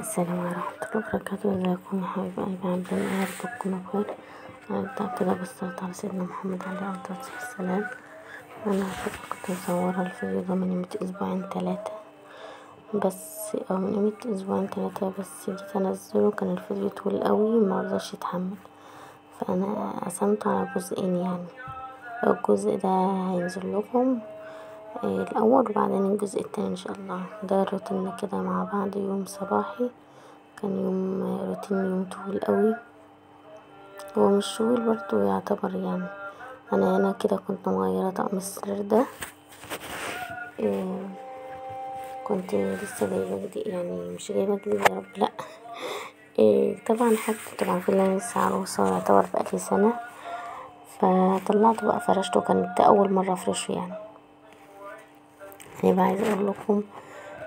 السلام عليكم ورحمة الله وبركاته. ازيكم يا حبايب قلبي؟ عاملين ايه؟ يارب تكونوا بخير. هنبدأ كده بالصلاة على سيدنا محمد عليه الصلاة والسلام. انا كنت مصورة الفيديو ده من قيمة اسبوعين تلاتة بس، او من قيمة اسبوعين تلاتة بس جيت انزله كان الفيديو طويل قوي مرضاش يتحمل، فانا قسمته على جزئين. يعني الجزء ده هينزل لكم الاول وبعدين الجزء التاني ان شاء الله. ده روتين كده مع بعض، يوم صباحي كان يوم روتين، يوم طويل قوي. هو مش طويل برضو يعتبر يعني. انا هنا كده كنت مغيرة طقم السرير ده، إيه كنت لسه جايبة جديد، يعني مش جايبة جديد يا رب لا. طبعا حاجته طبعا في اللي لسه عروسة يعتبر بقالي سنة، فطلعته بقى فرشته، كانت اول مرة افرشه يعني. بقى عايزة اقول لكم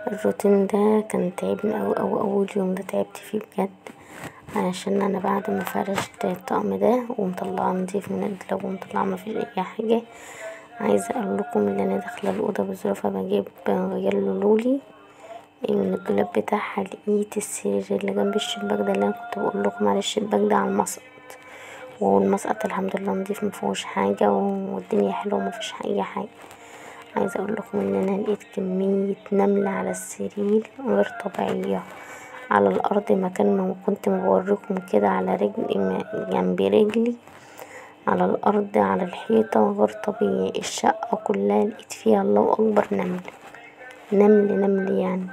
الروتين ده كان تعبني أوي اول يوم ده تعبت فيه بجد، علشان انا بعد ما فرشت الطقم ده ومطلعاه نضيف من الدولاب ومطلعاه مفيش اي حاجة، عايزة اقول لكم ان انا داخلة الاوضة بظروفها بجيب غير لولي من الدولاب بتاعها، لقيت السرير اللي جنب الشباك ده اللي انا كنت بقول لكم على الشباك ده على المسقط، والمسقط الحمد لله نضيف مفيهوش حاجة والدنيا حلوة ومفيش اي حاجة. عايزة اقول لكم ان انا لقيت كمية نملة على السرير غير طبيعية، على الارض مكان ما كنت موريكم كده على رجل جنب رجلي، على الارض على الحيطة غير طبيعي. الشقة كلها لقيت فيها الله اكبر نمل نمل نمل يعني.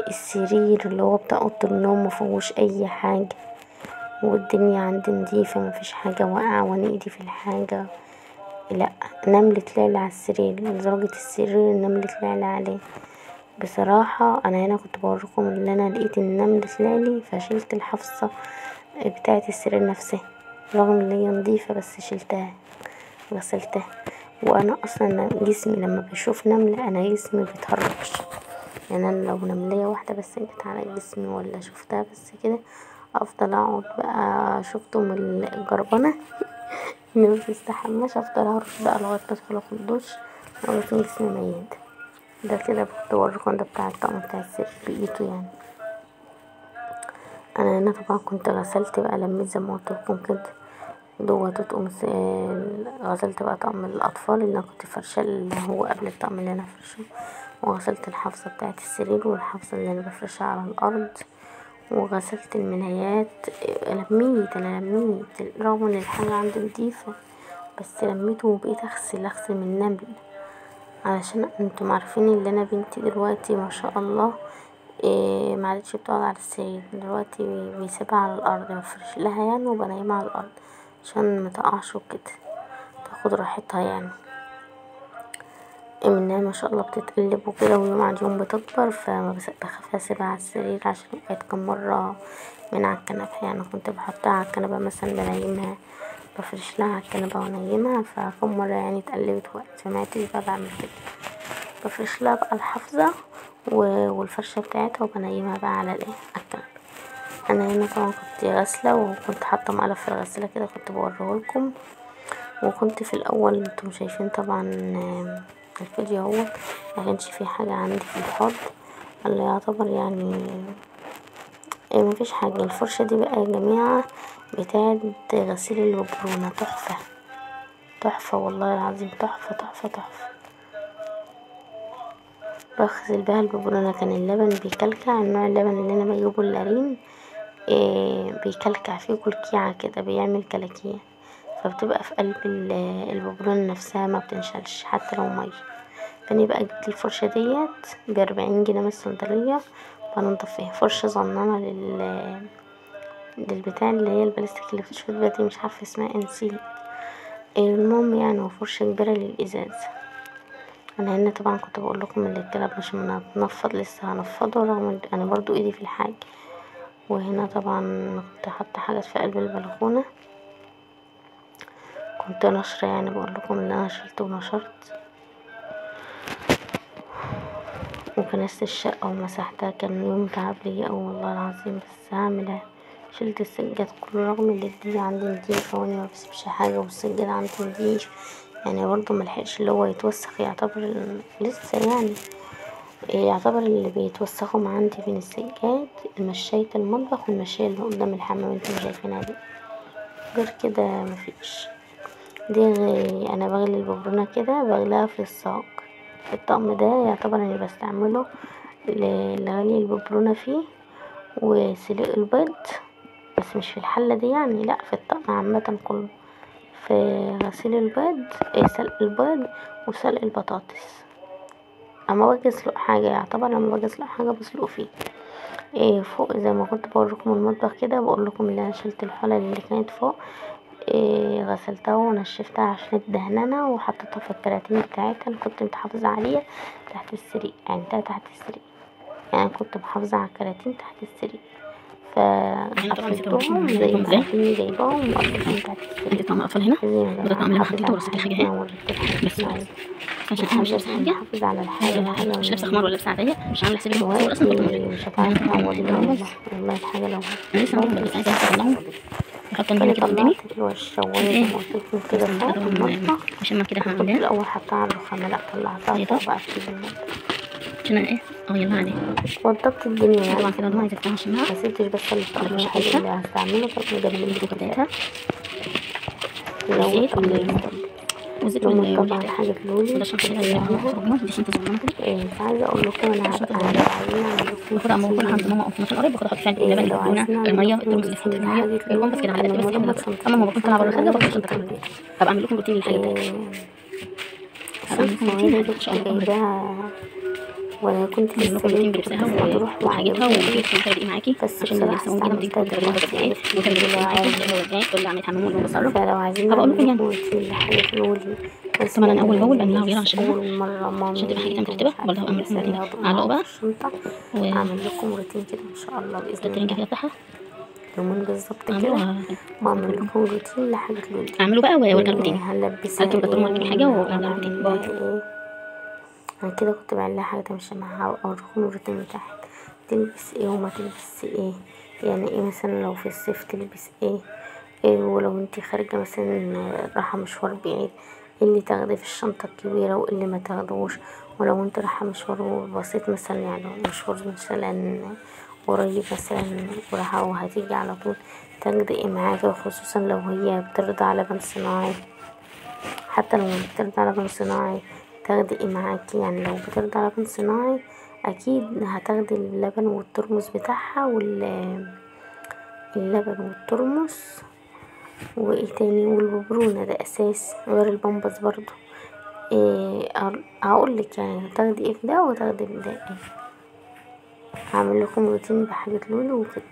السرير اللي هو بتاع اوضة النوم مفيهوش اي حاجة، والدنيا عندي نضيفة مفيش حاجة واقعة وانا ايدي في الحاجة، لا نمل طلعلي على السرير لدرجة السرير النمل طلعلي عليه. بصراحة انا هنا كنت بوريكم اللي انا لقيت النمل طلعلي، فشلت الحفظة بتاعة السرير نفسها رغم ان هي نضيفة، بس شلتها غسلتها. وانا اصلا جسمي لما بشوف نملة انا جسمي بيتهرش، يعني انا لو نملية واحدة بس جت على جسمي ولا شفتها بس كده افضل اقعد بقى شفتم الجربانة اللي ما بتستحماش، افضل اهرش بقى لغاية ما ادخل اخد دش لغاية ما جسمي ميت. ده كده كنت بوريكم ده بتاع الطقم بتاع السرير لقيته يعني. انا هنا طبعا كنت غسلت بقى لميت زي ما قلت لكم كده دوت وتقوم غسلت بقى طقم الاطفال اللي انا كنت فرشاه اللي هو قبل الطقم اللي انا فرشه، وغسلت الحافظة بتاعة السرير والحافظة اللي انا بفرشها على الارض، وغسلت الملايات. انا لميت رغم ان الحاجة عندي نضيفة، بس لميته وبقيت اغسل من النمل، علشان انتم عارفين ان انا بنتي دلوقتي ما شاء الله معدتش بتقعد على السرير دلوقتي، بيسيبها على الارض بفرش لها يعني وبنيمها على الارض عشان متقعش وكده تاخد راحتها يعني. منها ما شاء الله بتتقلب وكده ويوم عن يوم بتكبر، بخاف اسيبها على السرير عشان وقعت كم مرة من على الكنبة، يعني كنت بحطها على الكنبة مثلا بنيمها بفرش لها على الكنبة وانيمها، فكم مرة يعني اتقلبت وقعت، فمعدتش بقى بعمل كده، بفرش لها بقى الحافظة والفرشة بتاعتها وبنيمها بقى على الكنبة. انا هنا طبعا كنت غاسلة وكنت حاطة مقلب في الغسالة كده كنت بوريهولكم، وكنت في الاول انتم شايفين طبعا الفيديو اهوت مكانش فيه حاجة عندي في الحوض اللي يعتبر يعني مفيش حاجة. الفرشة دي بقى يا جماعة بتاعت غسيل الببرونة، تحفة تحفة والله العظيم، تحفة تحفة تحفة. بغسل بها الببرونة، كان اللبن بيكلكع، النوع اللبن اللي انا بجيبه اللارين بيكلكع فيه كلكيعة كده بيعمل كلاكيع، فبتبقى في قلب الببرونة نفسها ما بتنشلش حتى لو مية. فاني بقى جبت الفرشة ديت ب40 جنيه من الصيدلية، بنضف فيها فرشة صغننة للبتاع اللي هي البلاستيك اللي بتشفط بيها دي، مش عارفة اسمها إيه نسيت. المهم يعني وفرشة كبيرة للإزاز. انا هنا طبعا كنت بقول لكم ان الكلاب مش منفض لسه هنفضه رغم ان انا برضو ايدي في الحاج. وهنا طبعا كنت حاطه حاجات في قلب البلكونه، كنت نشرة يعني بقول لكم ان انا شلت ونشرت وكنست الشقة ومسحتها، كان يوم تعب ليا اوي والله العظيم، بس هعمل ايه. شلت السجاد كله رغم ان الدنيا عندي نضيفة وانا ما بسيبش حاجة والسجاد عندي نضيف، يعني برضو ملحقش اللي هو يتوسخ يعتبر لسه يعني. يعتبر اللي بيتوسخوا عندي من السجاد مشاية المطبخ والمشاية اللي قدام الحمام انتوا شايفينها دي، غير كده مفيش. دي انا بغلي الببرونة كده، بغليها في الصاج. الطقم ده يعتبر اني بستعمله لغلي الببرونة فيه وسلق البيض، بس مش في الحلة دي يعني، لا في الطقم عامة كله، في غسيل البيض، سلق البيض وسلق البطاطس. اما باجي اسلق حاجة، يعتبر لما باجي اسلق حاجة بسلق فيه فوق، زي ما كنت بوريكم المطبخ كده، بقول لكم اللي انا شلت الحلل اللي كانت فوق، غسلتها ونشفتها عشان الدهنانة، وحطيتها في الكراتين بتاعتها اللي كنت محافظة عليها تحت السرير، يعني تحت السرير، يعني كنت محافظة على الكراتين تحت السرير، فقفلتهم زي ما كنتي جايباهم وقفلتهم تحت السرير. انت طقم اقفل هنا، وده طقم اللي انا حطيته ورصيت الحاجه اهي، بس عشان انا مش لابسه حاجه، محافظ على الحاجة مش لابسه خمار ولا لابسه عاديه، مش عامله حسابي ان دلوقتي اصلا كنت مش هتعرفي تعوضي والله الحاجة لو انا لسه هعمل، بس عايزه اطلعهم واحط هنا كده قدامي. طلعت الشواية زي ما قلت لكم كده فوق المطبخ، عشان ما كده كنت هعملها الأول حطها على الرخامة، لأ طلعتها فوق بقى في المطبخ عشان ايه يلا عليه وضبت الدنيا يعني. طبعا كده عايزه افتحها عشان ما سبتش بس الطقم الوحيد اللي هستعمله طقم جميل بتاعتها والزيت والزيت طبعا حاجة لولي وده عشان كده عنها دي شنطه زمان كده. مش عايزة اقول لكم انا عايزين اعمل لكم باخدها اما بكون عند ماما او في مكان قريب، باخدها احط فيها اللبن، البونه، الميه، الترمس اللي حطيت الميه، الكومباس كده على قد بس كده. اما لما بكون طالعه بره خارجه باخد شنطه كامله. هبقى اعمل لكم روتين للحاجه بتاعتي، هبقى اعمل لكم روتين ان شاء الله جايباها وانا كنت في السرير بلبسها بروح وحاجتها وفي الحاجه دي معاكي، بس عشان اللي لسه ممكن يجي تقول لي بس ايه وترجع لي معاكي تقول لي اعمل حمام وبصرف. فلو عايزين هبقى اقول لكم يعني حاجه لولي بس طبعا انا اول باول بعملها غير عشان اول مره ماما عشان تبقى حاجتها مرتبه. برضه هبقى اعمل لكم روتين اعلقه بقى واعمل لكم روتين كده ان شاء الله باذن الله كده بتاعها يومين بالظبط كده، واعمل لكم روتين لحاجه لولي اعمله بقى وارجع لكم تاني. هلبسها هاتوا البطاريه ولا حاجه وارجع لكم تاني. انا كده كنت بعمل لها حاجه مش معاها، اوريكم الروتين بتاعها تلبس ايه وما تلبس ايه، يعني ايه مثلا لو في الصيف تلبس ايه ولو انتي خارجه مثلا رايحه مشوار بعيد ايه اللي تاخدي في الشنطه الكبيره وايه اللي ما تاخدوش، ولو انت رايحه مشوار بسيط مثلا، يعني مشوار مثلا قريب مثلا ورايحه وهتيجي على طول تاخدي ايه معاكي، خصوصا لو هي بترضع لبن صناعي، حتى لو بترضع لبن صناعي تاخدي ايه معاكي، يعني لو بترضع لبن صناعي اكيد هتاخدي اللبن والترمس بتاعها اللبن والترمس وايه تاني والببرونة، ده اساس غير البامبس برضو. هقولك يعني هتاخدي ايه في ده وتاخدي في ده ايه. هعمل لكم روتين بحاجة لولو وكده.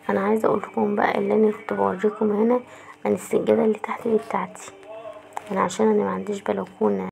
انا عايزه اقول لكم بقى اللي انا كنت بوريكم هنا عن السجاده اللي تحت دي بتاعتي، انا عشان انا ما عنديش بلكونه